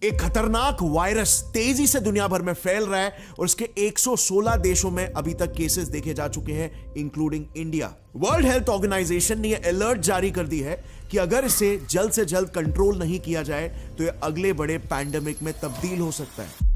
एक खतरनाक वायरस तेजी से दुनिया भर में फैल रहा है और इसके 116 देशों में अभी तक केसेस देखे जा चुके हैं, including India. World Health Organization ने यह अलर्ट जारी कर दी है कि अगर इसे जल्द से जल्द कंट्रोल नहीं किया जाए तो यह अगले बड़े पैंडेमिक में तब्दील हो सकता है।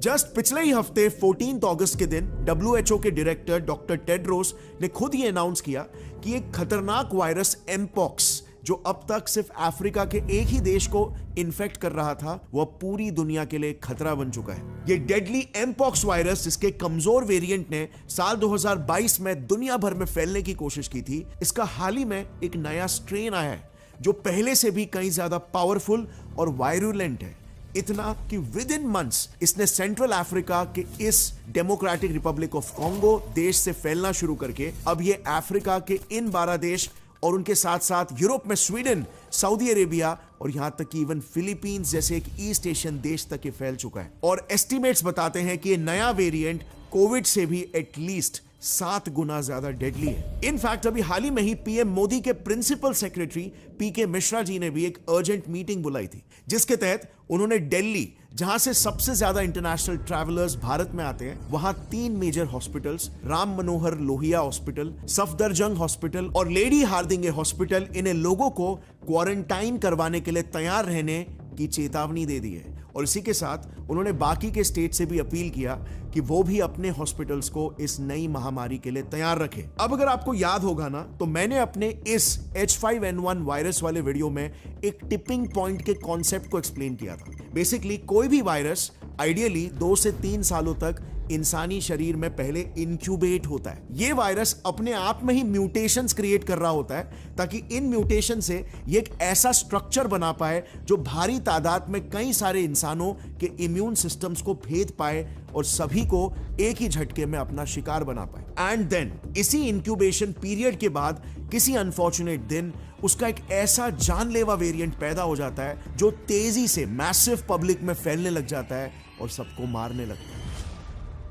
जस्ट पिछले ही हफ्ते 14 अगस्त के दिन WHO के डायरेक्टर डॉक्टर टेड्रोस ने खुद ये अनाउंस किया कि एक खतरनाक वायरस एमपॉक्स, जो अब तक सिर्फ अफ्रीका के एक ही देश को इन्फेक्ट कर रहा था, वह पूरी दुनिया के लिए खतरा बन चुका है। ये डेडली एमपॉक्स वायरस, जिसके कमजोर वेरिएंट ने साल 2022 में दुनिया भर में फैलने की कोशिश की थी, इसका हाल ही में एक नया स्ट्रेन आया है जो पहले से भी कहीं ज्यादा पावरफुल और वायरुलेंट है। इतना कि विद इन मंथ्स इसने सेंट्रल अफ्रीका के इस डेमोक्रेटिक रिपब्लिक ऑफ कॉन्गो देश से फैलना शुरू करके अब ये अफ्रीका के इन 12 देश और उनके साथ साथ यूरोप में स्वीडन, सऊदी अरेबिया और यहां तक कि इवन फिलीपींस जैसे एक ईस्ट एशियन देश तक ये फैल चुका है। और एस्टिमेट्स बताते हैं कि ये नया वेरिएंट कोविड से भी एटलीस्ट 7 गुना ज्यादा डेडली है। इनफैक्ट अभी हाल ही में ही पीएम मोदी के प्रिंसिपल सेक्रेटरी पीके मिश्रा जी ने भी एक अर्जेंट मीटिंग बुलाई थी, जिसके तहत उन्होंने दिल्ली, जहां से सबसे ज्यादा इंटरनेशनल ट्रैवलर्स भारत में आते हैं, वहां 3 major hospitals, Ram Manohar Lohia hospital, Safdarjung hospital और लेडी हार्दिंगे हॉस्पिटल, इन्हें लोगों को क्वारंटाइन करवाने के लिए तैयार रहने की चेतावनी दे दी है। और इसी के साथ उन्होंने बाकी के स्टेट से भी अपील किया कि वो भी अपने हॉस्पिटल्स को इस नई महामारी के लिए तैयार रखें। अब अगर आपको याद होगा ना, तो मैंने अपने इस H5N1 वायरस वाले वीडियो में एक टिपिंग पॉइंट के कॉन्सेप्ट को एक्सप्लेन किया था। बेसिकली कोई भी वायरस आइडियली 2 से 3 सालों तक इंसानी शरीर में पहले इंक्यूबेट होता है। ये वायरस अपने आप में ही म्यूटेशंस क्रिएट कर रहा होता है ताकि इन म्यूटेशन से ये एक ऐसा स्ट्रक्चर बना पाए जो भारी तादाद में कई सारे इंसानों के इम्यून सिस्टम्स को भेद पाए और सभी को एक ही झटके में अपना शिकार बना पाए। एंड देन इसी इंक्यूबेशन पीरियड के बाद किसी अनफॉर्चुनेट दिन उसका एक ऐसा जानलेवा वेरिएंट पैदा हो जाता है जो तेजी से मैसिव पब्लिक में फैलने लग जाता है और सबको मारने लगता है।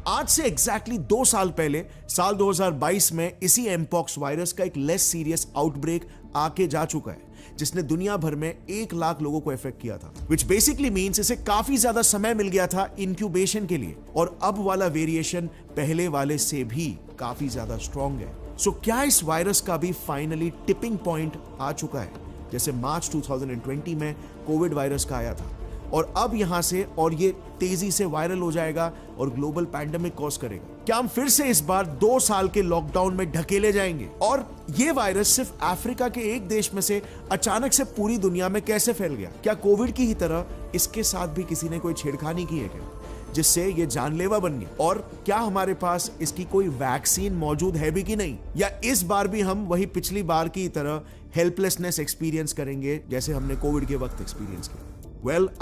आज से एग्जैक्टली 2 साल पहले साल 2022 में इसी एमपॉक्स वायरस का एक लेस सीरियस आउटब्रेक आके जा चुका है, जिसने दुनिया भर में 1 लाख लोगों को इफेक्ट किया था, which basically means इसे काफी ज्यादा समय मिल गया था इंक्यूबेशन के लिए। और अब वाला वेरिएशन पहले वाले से भी काफी ज्यादा स्ट्रॉन्ग है। सो क्या इस वायरस का भी फाइनली टिपिंग पॉइंट आ चुका है, जैसे मार्च 2020 में कोविड वायरस का आया था, और अब यहां से और ये तेजी से वायरल हो जाएगा और ग्लोबल पैंडेमिक कॉज करेगा? क्या हम फिर से इस बार 2 साल के लॉकडाउन में ढकेले जाएंगे? और ये वायरस सिर्फ अफ्रीका के एक देश में से अचानक से पूरी दुनिया में कैसे फैल गया? क्या कोविड की ही तरह इसके साथ भी किसी ने कोई छेड़खानी की है क्या, जिससे ये जानलेवा बन गया? और क्या हमारे पास इसकी कोई वैक्सीन मौजूद है भी कि नहीं? या इस बार भी हम वही पिछली बार की तरह हेल्पलेसनेस एक्सपीरियंस करेंगे जैसे हमने कोविड के वक्त एक्सपीरियंस किया?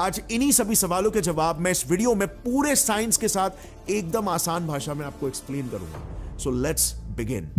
आज इन्हीं सभी सवालों के जवाब मैं इस वीडियो में पूरे साइंस के साथ एकदम आसान भाषा में आपको एक्सप्लेन करूंगा। So let's begin.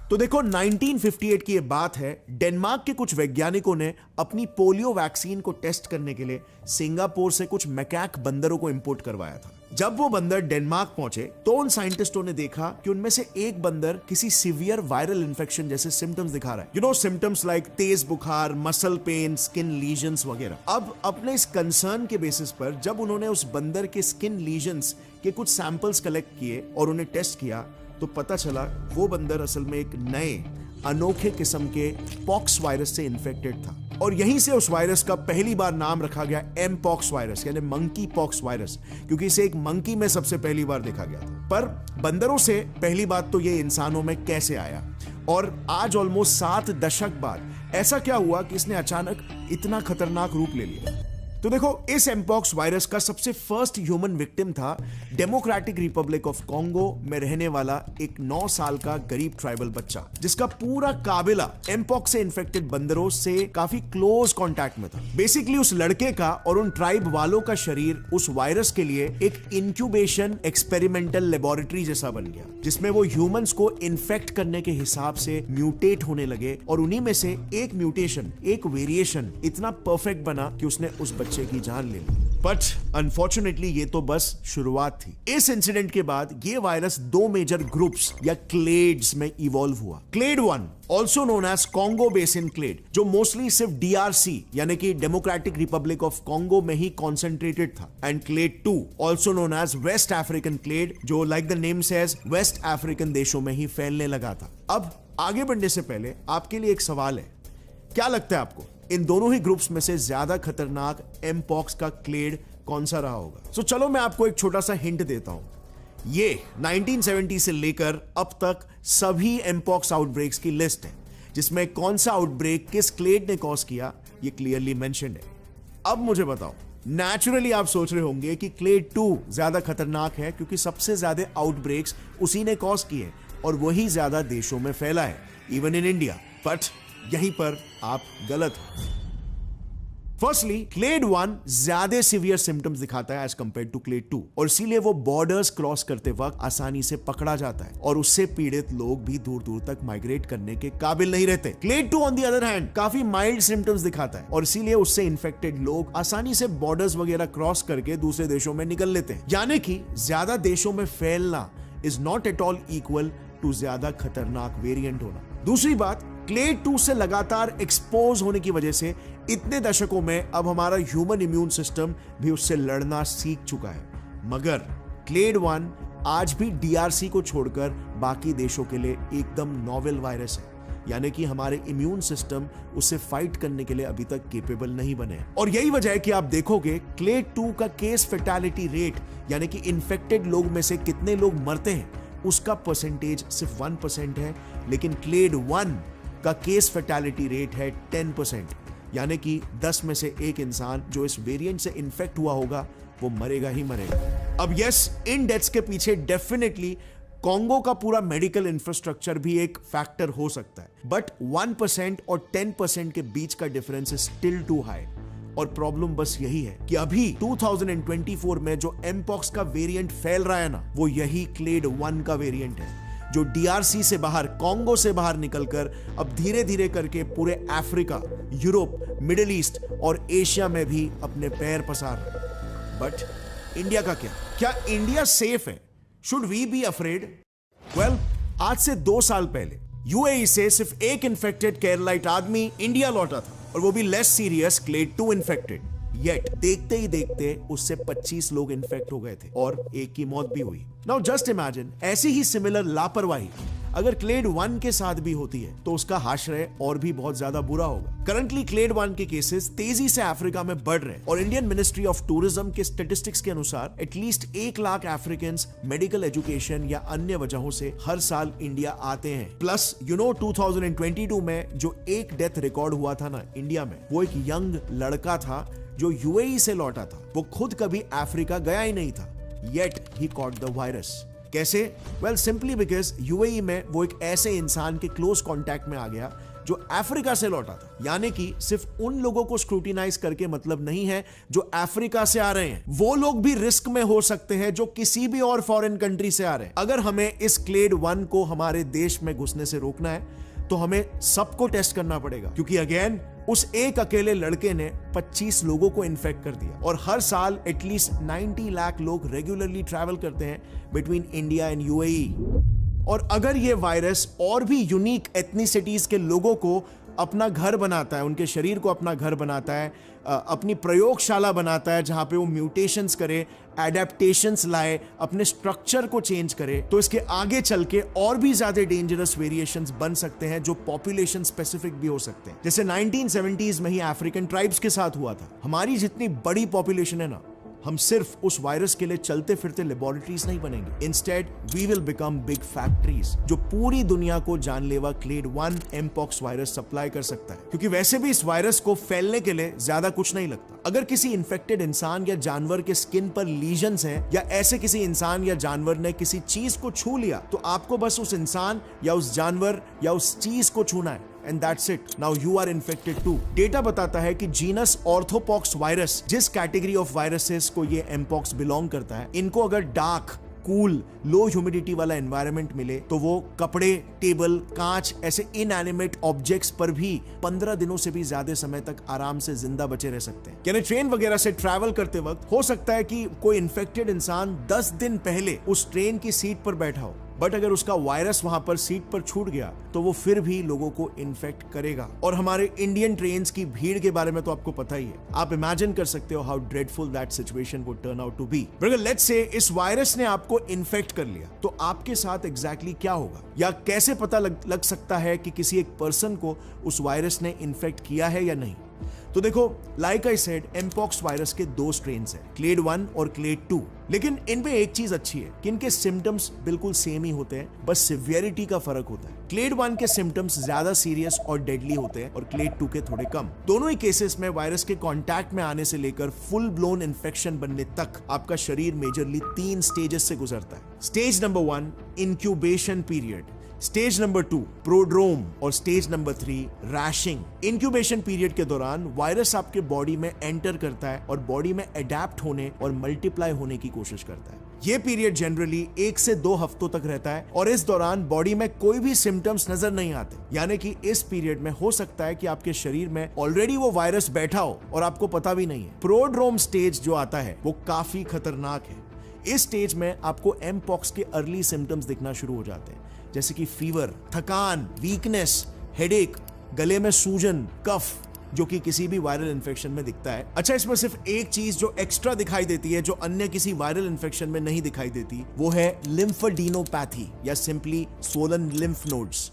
तो देखो, 1958 की ये बात है। डेनमार्क के कुछ वैज्ञानिकों ने अपनी पोलियो वैक्सीन को टेस्ट करने के लिए सिंगापुर से कुछ मैकाक बंदरों को इंपोर्ट करवाया था। जब वो बंदर डेनमार्क पहुंचे तो उन साइंटिस्टों ने देखा कि उनमें से एक बंदर किसी सीवियर वायरल इन्फेक्शन जैसे सिम्टम्स दिखा रहा है। सिम्टम्स लाइक तेज बुखार, मसल पेन, स्किन लीजन्स वगैरह। अब अपने इस कंसर्न के बेसिस पर जब उन्होंने उस बंदर के स्किन लीजन्स के कुछ सैंपल्स कलेक्ट किए और उन्हें टेस्ट किया, तो पता चला वो बंदर असल में एक नए अनोखे किस्म के पॉक्स वायरस से इन्फेक्टेड था। और यहीं से उस वायरस का पहली बार नाम रखा गया एमपॉक्स वायरस, यानी मंकी पॉक्स वायरस, क्योंकि इसे एक मंकी में सबसे पहली बार देखा गया था। पर बंदरों से पहली बात तो ये इंसानों में कैसे आया, और आज ऑलमोस्ट 7 दशक बाद ऐसा क्या हुआ कि इसने अचानक इतना खतरनाक रूप ले लिया? तो देखो, इस एमपॉक्स वायरस का सबसे फर्स्ट ह्यूमन विक्टिम था डेमोक्रेटिक रिपब्लिक ऑफ कॉन्गो में रहने वाला एक 9 साल का गरीब ट्राइबल बच्चा, जिसका पूरा काबिला एमपॉक्स से इन्फेक्टेड बंदरों से काफी क्लोज कांटेक्ट में था। बेसिकली उस लड़के का और उन ट्राइब वालों का शरीर उस वायरस के लिए एक इंक्यूबेशन एक्सपेरिमेंटल लेबोरेटरी जैसा बन गया, जिसमें वो ह्यूमंस को इन्फेक्ट करने के हिसाब से म्यूटेट होने लगे। और उन्हीं में से एक म्यूटेशन, एक वेरिएशन इतना परफेक्ट बना कि उसने उस बच्चे की जान ले ली। बट अनफॉर्चुनेटली ये तो बस शुरुआत थी। इस इंसिडेंट के बाद ये वायरस दो मेजर ग्रुप्स या क्लेड्स में इवॉल्व हुआ। Clade 1 also known as Congo basin clade, जो मोस्टली सिर्फ डीआरसी यानी कि डेमोक्रेटिक रिपब्लिक ऑफ कॉन्गो में ही कॉन्सेंट्रेटेड था। And clade 2 also known as west African clade, जो like the name says west African देशों में ही फैलने लगा था। अब आगे बढ़ने से पहले आपके लिए एक सवाल है, क्या लगता है आपको इन दोनों ही ग्रुप्स में से ज्यादा खतरनाक एमपॉक्स का क्लेड कौन सा रहा होगा? सो चलो मैं आपको एक छोटा सा हिंट देता हूं। ये 1970 से लेकर अब तक सभी एमपॉक्स आउटब्रेक्स की लिस्ट है, जिसमें कौन सा आउटब्रेक किस क्लेड ने कॉज किया ये क्लियरली मेंशन्ड है। अब मुझे बताओ, नेचुरली आप सोच रहे होंगे कि क्लेड 2 ज्यादा खतरनाक है क्योंकि सबसे ज्यादा आउटब्रेक्स उसी ने कॉज किए और वही ज्यादा देशों में फैला है, इवन इन इंडिया। बट यहीं पर आप गलत हो। फर्स्टली, क्लेड 1 ज्यादा सीवियर सिम्टम्स दिखाता है एज कंपेयर टू क्लेड 2, और इसीलिए वो बॉर्डर्स क्रॉस करते वक्त आसानी से पकड़ा जाता है और उससे पीड़ित लोग भी दूर दूर तक माइग्रेट करने के काबिल नहीं रहते। Clade 2 on the other hand काफी माइल्ड सिम्टम्स दिखाता है और इसीलिए उससे इन्फेक्टेड लोग आसानी से बॉर्डर्स वगैरह क्रॉस करके दूसरे देशों में निकल लेते हैं। यानी कि ज्यादा देशों में फैलना is not at all equal to ज्यादा खतरनाक वेरिएंट होना। दूसरी बात, क्लेड 2 से लगातार एक्सपोज होने की वजह से इतने दशकों में अब हमारा ह्यूमन इम्यून सिस्टम भी उससे लड़ना सीख चुका है। मगर क्लेड 1 आज भी डीआरसी को छोड़कर बाकी देशों के लिए एकदम नॉवेल वायरस है, यानी कि हमारे इम्यून सिस्टम उससे फाइट करने के लिए अभी तक केपेबल नहीं बने हैं। और यही वजह है कि आप देखोगे क्लेड 2 का केस फैटेलिटी रेट, यानी कि इन्फेक्टेड लोग में से कितने लोग मरते हैं, उसका परसेंटेज सिर्फ 1% है, लेकिन क्लेड 1 का केस फैटेलिटी रेट है 10%, यानी कि 10 में से एक इंसान जो इस वेरिएंट से इन्फेक्ट हुआ होगा वो मरेगा ही मरेगा। अब यस, इन डेथ्स के पीछे डेफिनेटली कॉन्गो का पूरा मेडिकल इंफ्रास्ट्रक्चर भी एक फैक्टर हो सकता है, बट 1% और 10% के बीच का difference is still too high. और प्रॉब्लम बस यही है कि अभी 2024 में जो एमपॉक्स का वेरिएंट फैल रहा है ना, वो यही क्लेड 1 का वेरिएंट है, जो डीआरसी से बाहर, कॉन्गो से बाहर निकलकर अब धीरे धीरे करके पूरे अफ्रीका, यूरोप, मिडिल ईस्ट और एशिया में भी अपने पैर पसार रहा है। बट इंडिया का क्या इंडिया सेफ है? Should we be afraid? Well, आज से 2 साल पहले यूएई से सिर्फ एक इन्फेक्टेड केरलाइट आदमी इंडिया लौटा था, और वो भी less serious clade 2 infected. Yet देखते ही देखते उससे 25 लोग इन्फेक्ट हो गए थे और एक की मौत भी हुई। नाउ जस्ट इमेजिन, ऐसी ही सिमिलर लापरवाही अगर क्लेड 1 के साथ भी होती है तो उसका हाशरे और भी बहुत ज्यादा बुरा होगा। करंटली क्लेड 1 के केसेस तेजी से अफ्रीका में बढ़ रहे हैं और इंडियन मिनिस्ट्री ऑफ टूरिज्म के स्टेटिस्टिक्स के अनुसार at least 1 lakh Africans medical education या अन्य वजहों से हर साल इंडिया आते हैं। प्लस 2022 में जो एक डेथ रिकॉर्ड हुआ था ना इंडिया में, वो एक यंग लड़का था जो यूएई से लौटा था। वो खुद कभी अफ्रीका गया ही नहीं था, yet he caught the virus. कैसे? वेल, सिंपली बिकॉज यूएई में वो एक ऐसे इंसान के क्लोज कांटेक्ट में आ गया जो अफ्रीका से लौटा था। यानी कि सिर्फ उन लोगों को स्क्रूटिनाइज करके मतलब नहीं है जो अफ्रीका से आ रहे हैं, वो लोग भी रिस्क में हो सकते हैं जो किसी भी और फॉरेन कंट्री से आ रहे हैं। अगर हमें इस क्लेड 1 को हमारे देश में घुसने से रोकना है तो हमें सबको टेस्ट करना पड़ेगा, क्योंकि अगेन उस एक अकेले लड़के ने 25 लोगों को इन्फेक्ट कर दिया और हर साल एटलीस्ट 90 लाख लोग रेगुलरली ट्रैवल करते हैं बिटवीन इंडिया एंड यूएई। और अगर ये वायरस और भी यूनिक एथनिसिटीज के लोगों को अपना घर बनाता है, उनके शरीर को अपना घर बनाता है, अपनी प्रयोगशाला बनाता है जहां पे वो म्यूटेशंस करे, एडेप्टेशंस लाए, अपने स्ट्रक्चर को चेंज करे, तो इसके आगे चल के और भी ज्यादा डेंजरस वेरिएशंस बन सकते हैं जो पॉपुलेशन स्पेसिफिक भी हो सकते हैं। जैसे 1970s में ही अफ्रीकन ट्राइब्स के साथ हुआ था। हमारी जितनी बड़ी पॉपुलेशन है ना, हम सिर्फ उस वायरस के लिए चलते फिरते लेबोरेटरीज नहीं बनेंगे। Instead we will become big factories जो पूरी दुनिया को जानलेवा क्लेड 1 एमपॉक्स वायरस सप्लाई कर सकता है, क्योंकि वैसे भी इस वायरस को फैलने के लिए ज्यादा कुछ नहीं लगता। अगर किसी इन्फेक्टेड इंसान या जानवर के स्किन पर लीजन्स हैं या ऐसे किसी इंसान या जानवर ने किसी चीज को छू लिया, तो आपको बस उस इंसान या उस जानवर या उस चीज को छूना है and that's it. Now you are infected too. Data बताता है कि जीनस ऑर्थोपॉक्स वायरस, जिस कैटेगरी ऑफ वायरसेस को ये एमपॉक्स बिलोंग करता है, इनको अगर डार्क कूल लो ह्यूमिडिटी वाला एनवायरनमेंट मिले तो वो कपड़े, टेबल, कांच ऐसे इनएनिमेट ऑब्जेक्ट्स पर भी 15 दिनों से भी ज्यादा समय तक आराम से जिंदा बचे रह सकते हैं। यानी ट्रेन वगैरह से ट्रैवल करते वक्त हो सकता है कि कोई इन्फेक्टेड इंसान 10 दिन पहले उस ट्रेन की सीट पर बैठा हो, बट अगर उसका वायरस वहां पर सीट पर छूट गया तो वो फिर भी लोगों को इन्फेक्ट करेगा। और हमारे इंडियन ट्रेन्स की भीड़ के बारे में तो आपको पता ही है। आप इमेजिन कर सकते हो how dreadful that situation would turn out to be. But let's say इस वायरस ने आपको इन्फेक्ट कर लिया तो आपके साथ एग्जैक्टली क्या होगा, या कैसे पता लग सकता है कि किसी एक पर्सन को उस वायरस ने इन्फेक्ट किया है या नहीं। तो देखो, like I said, mpox virus के 2 स्ट्रेन्स हैं, क्लेड 1 और क्लेड 2। लेकिन इनमें एक चीज अच्छी है कि इनके सिम्टम्स बिल्कुल सेम ही होते हैं, बस सिवियरिटी का फर्क होता है। क्लेड 1 के सिम्टम्स ज्यादा सीरियस और डेडली होते हैं और क्लेड 2 के थोड़े कम। दोनों ही केसेस में वायरस के कांटेक्ट में आने से लेकर फुल ब्लोन इन्फेक्शन बनने तक आपका शरीर मेजरली 3 स्टेजेस से गुजरता है। Stage number 1, incubation period. Stage number 2, prodrome. और स्टेज नंबर 3, रैशिंग। इंक्यूबेशन पीरियड के दौरान वायरस आपके बॉडी में एंटर करता है और बॉडी में अडेप्ट होने और मल्टीप्लाई होने की कोशिश करता है। यह पीरियड जनरली 1 से 2 हफ्तों तक रहता है और इस दौरान बॉडी में कोई भी सिम्टम्स नजर नहीं आते। यानी कि इस पीरियड में हो सकता है कि आपके शरीर में ऑलरेडी वो वायरस बैठा हो और आपको पता भी नहीं है। प्रोड्रोम स्टेज जो आता है वो काफी खतरनाक है। इस स्टेज में आपको एमपॉक्स के अर्ली सिम्टम्स दिखना शुरू हो जाते हैं, जैसे कि फीवर, थकान, वीकनेस, हेडेक, गले में सूजन, कफ, जो कि किसी भी वायरल इन्फेक्शन में दिखता है। अच्छा, इसमें सिर्फ एक चीज जो एक्स्ट्रा दिखाई देती है, जो अन्य किसी वायरल इन्फेक्शन में नहीं दिखाई देती, वो है लिम्फेडिनोपैथी या सिंपली स्वोलन लिम्फ नोड्स।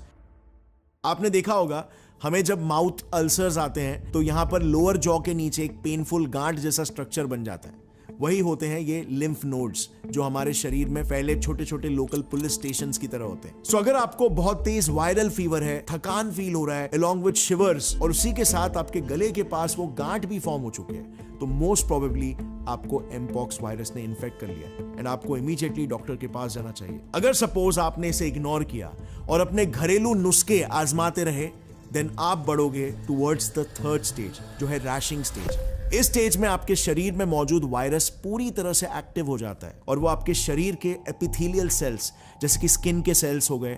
आपने देखा होगा, हमें जब माउथ अल्सर्स आते हैं तो यहां पर लोअर जॉ के नीचे एक पेनफुल गांठ जैसा स्ट्रक्चर बन जाता है। वही होते हैं ये लिम्फ नोड्स, जो हमारे शरीर में फैले छोटे छोटे लोकल पुलिस स्टेशंस की तरह होते हैं। सो अगर आपको बहुत तेज वायरल फीवर है, थकान फील हो रहा है along with shivers, और उसी के साथ आपके गले के पास वो गांठ भी फॉर्म हो चुके हैं, तो मोस्ट प्रोबेबली आपको एमपॉक्स वायरस ने इन्फेक्ट कर लिया है एंड आपको इमीडिएटली डॉक्टर के पास जाना चाहिए। अगर सपोज आपने इसे इग्नोर किया और अपने घरेलू नुस्खे आजमाते रहे, देन आप बढ़ोगे टुवर्ड्स द 3rd स्टेज, जो है रैशिंग स्टेज। इस स्टेज में आपके शरीर में मौजूद वायरस पूरी तरह से एक्टिव हो जाता है और वो आपके शरीर के एपिथेलियल सेल्स, जैसे कि स्किन के सेल्स हो गए,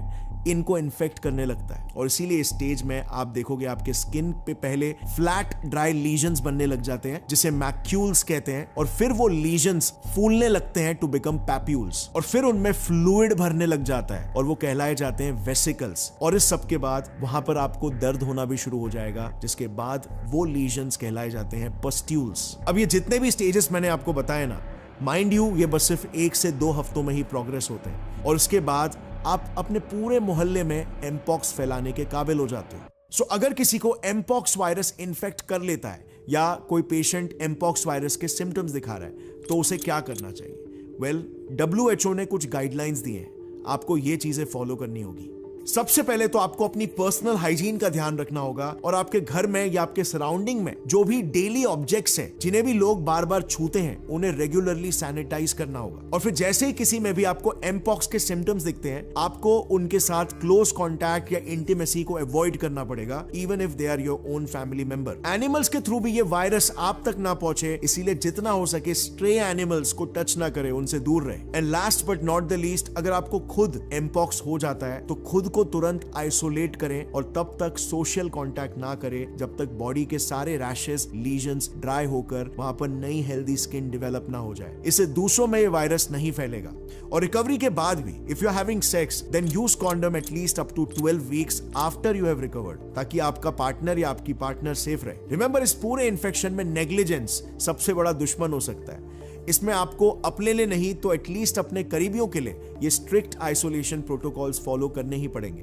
इनको इन्फेक्ट करने लगता है। और इसीलिए इस स्टेज में आप देखोगे आपके स्किन पे पहले फ्लैट ड्राई लीजन्स बनने लग जाते हैं, जिसे मैक्यूल्स कहते हैं, और फिर वो लीजन्स फूलने लगते हैं टू बिकम पैप्यूल्स, और फिर उनमें फ्लूइड भरने लग जाता है और वो कहलाए जाते हैं वेसिकल्स। और इस सब के बाद वहां पर आपको दर्द होना भी शुरू हो जाएगा, जिसके बाद वो लीजन्स कहलाए जाते हैं पस्ट्यूल्स। अब ये जितने भी स्टेजेस मैंने आपको बताए ना, माइंड यू, ये बस सिर्फ 1 से 2 हफ्तों में ही प्रोग्रेस होते हैं और उसके बाद आप अपने पूरे मोहल्ले में एमपॉक्स फैलाने के काबिल हो जाते हो। सो अगर किसी को एमपॉक्स वायरस इन्फेक्ट कर लेता है या कोई पेशेंट एमपॉक्स वायरस के सिम्टम्स दिखा रहा है, तो उसे क्या करना चाहिए? वेल, WHO ने कुछ गाइडलाइंस दिए हैं, आपको ये चीजें फॉलो करनी होगी। सबसे पहले तो आपको अपनी पर्सनल हाइजीन का ध्यान रखना होगा और आपके घर में या आपके सराउंडिंग में जो भी डेली ऑब्जेक्ट्स हैं, जिन्हें भी लोग बार बार छूते हैं, उन्हें रेगुलरली सैनिटाइज करना होगा। और फिर जैसे ही किसी में भी आपको एमपॉक्स के सिम्टम्स दिखते हैं, आपको उनके साथ क्लोज कॉन्टैक्ट या इंटीमेसी को अवॉइड करना पड़ेगा, even if they are your own family member. Animals के थ्रू भी ये वायरस आप तक ना पहुंचे, इसीलिए जितना हो सके स्ट्रे एनिमल्स को टच ना करें, उनसे दूर रहे। And last but not the least, अगर आपको खुद एमपॉक्स हो जाता है तो खुद को तुरंत आइसोलेट करें और तब तक सोशल कांटेक्ट ना करें जब तक बॉडी के सारे रैशेस, लीजन्स ड्राई होकर वहां पर नई हेल्दी स्किन डेवलप ना हो जाए। इससे दूसरों में ये वायरस नहीं फैलेगा। और रिकवरी के बाद भी if you are having sex, then use condom at least up to 12 weeks after you have recovered, ताकि आपका पार्टनर या आपकी पार्टनर सेफ रहे। रिमेंबर, इस पूरे इन्फेक्शन में नेग्लिजेंस सबसे बड़ा दुश्मन हो सकता है। इसमें आपको अपने लिए नहीं तो एटलीस्ट अपने करीबियों के लिए ये स्ट्रिक्ट आइसोलेशन प्रोटोकॉल्स फॉलो करने ही पड़ेंगे।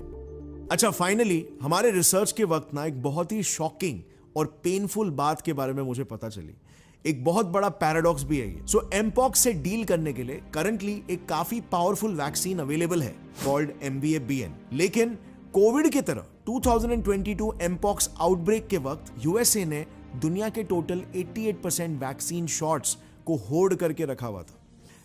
अच्छा, फाइनली हमारे रिसर्च के वक्त ना एक बहुत ही शॉकिंग और पेनफुल बात के बारे में मुझे पता चली। एक बहुत बड़ा पैराडॉक्स भी है ये। सो एमपॉक्स से डील करने के लिए करंटली एक काफी पावरफुल वैक्सीन अवेलेबल है कॉल्ड MVA-BN। लेकिन कोविड की तरह 2022 एमपॉक्स आउटब्रेक के वक्त यूएसए ने दुनिया के टोटल 88% वैक्सीन शॉट्स को होल्ड करके रखा हुआ था,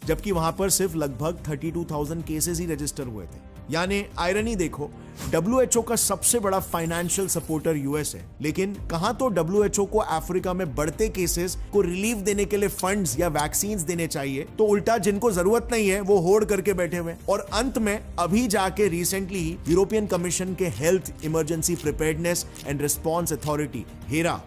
जबकि वहां पर सिर्फ लगभग 32,000 केसेस ही रजिस्टर हुए थे। यानी आयरनी देखो, WHO का सबसे बड़ा फाइनेंशियल सपोर्टर यूएस है, लेकिन कहां तो WHO को अफ्रीका में बढ़ते केसेस को रिलीफ देने के लिए फंड्स या वैक्सीन्स देने चाहिए, तो उल्टा जिनको जरूरत नहीं है वो होड़ करके बैठे हुए। और अंत में अभी जाके रिसेंटली ही यूरोपियन कमीशन के health emergency preparedness and response authority Hera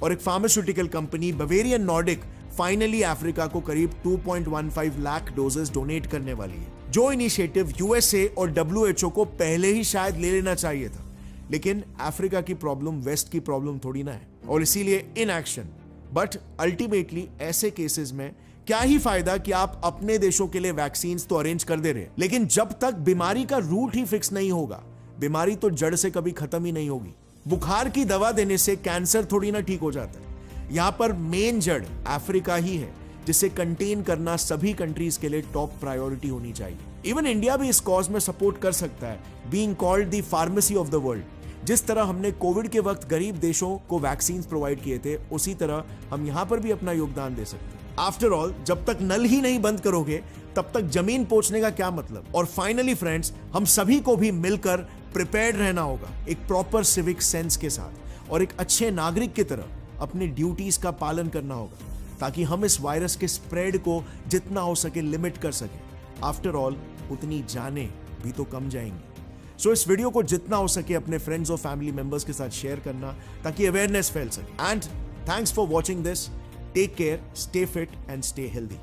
और एक pharmaceutical company Bavarian Nordic finally Africa को करीब 2.15 लाख डोजेस डोनेट करने वाली है, जो इनिशिएटिव यूएसए और WHO को पहले ही शायद ले लेना चाहिए था। लेकिन अफ्रीका की प्रॉब्लम वेस्ट की प्रॉब्लम थोड़ी ना है, और इसीलिए इन एक्शन। बट अल्टीमेटली ऐसे केसेस में क्या ही फायदा कि आप अपने देशों के लिए वैक्सीन तो अरेंज कर दे रहे, लेकिन जब तक बीमारी का रूट ही फिक्स नहीं होगा, बीमारी तो जड़ से कभी खत्म ही नहीं होगी। बुखार की दवा देने से कैंसर थोड़ी ना ठीक हो जाता है। यहां पर मेन जड़ अफ्रीका ही है, जिसे कंटेन करना सभी कंट्रीज के लिए टॉप प्रायोरिटी होनी चाहिए। इवन इंडिया भी इस कॉज में सपोर्ट कर सकता है, being called the pharmacy of the world. जिस तरह हमने कोविड के वक्त गरीब देशों को वैक्सीन प्रोवाइड किए थे, उसी तरह हम यहां पर भी अपना योगदान दे सकते हैं। आफ्टर ऑल, जब तक नल ही नहीं बंद करोगे तब तक जमीन पोंछने का क्या मतलब। और फाइनली फ्रेंड्स, हम सभी को भी मिलकर प्रिपेयर्ड रहना होगा, एक प्रॉपर सिविक सेंस के साथ, और एक अच्छे नागरिक की तरह अपनी ड्यूटीज का पालन करना होगा, ताकि हम इस वायरस के स्प्रेड को जितना हो सके लिमिट कर सके। आफ्टर ऑल, उतनी जाने भी तो कम जाएंगी। सो इस वीडियो को जितना हो सके अपने फ्रेंड्स और फैमिली मेंबर्स के साथ शेयर करना, ताकि अवेयरनेस फैल सके। And thanks for watching this. Take care, stay fit and stay healthy.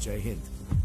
जय हिंद।